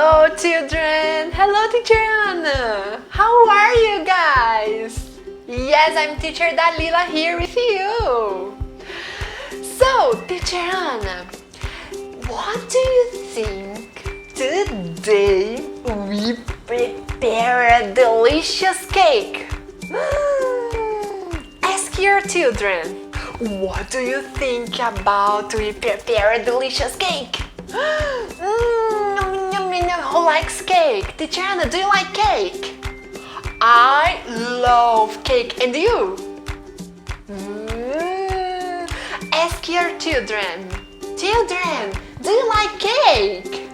Hello children! Hello Teacher Anna! How are you guys? Yes, I'm Teacher Dalila here with you. So, Teacher Anna, what do you think today we prepare a delicious cake? Ask your children. What do you think about we prepare a delicious cake? Who likes cake? Teacher Anna, do you like cake? I love cake, and you? Ask your children. Children, do you like cake?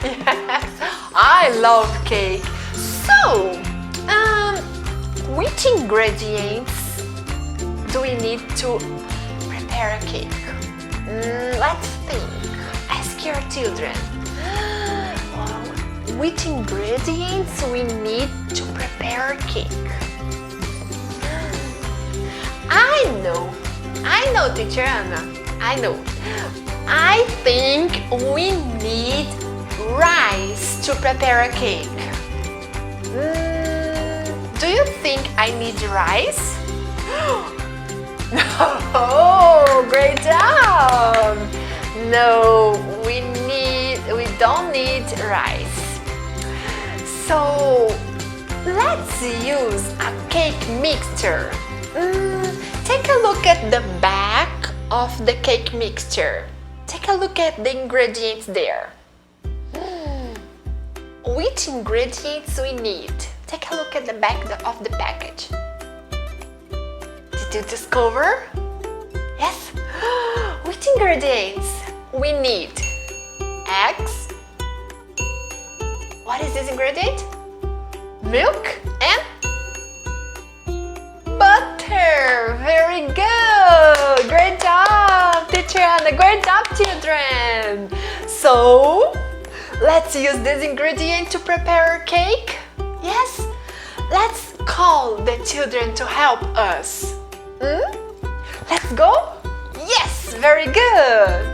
Yes, I love cake. So, which ingredients do we need to prepare a cake? Let's think. Ask your children. Which ingredients we need to prepare a cake? I know, Teacher Anna. I know. I think we need rice to prepare a cake. Do you think I need rice? Oh, great job! No, we don't need rice. So let's use a cake mixture. Take a look at the back of the cake mixture. Take a look at the ingredients there. Which ingredients we need? Take a look at the back of the package. Did you discover? Yes? Which ingredients we need? Eggs. What is this ingredient? Milk and butter. Very good. Great job, Teacher Anna. Great job, children. So, let's use this ingredient to prepare a cake. Yes? Let's call the children to help us. Let's go? Yes, very good.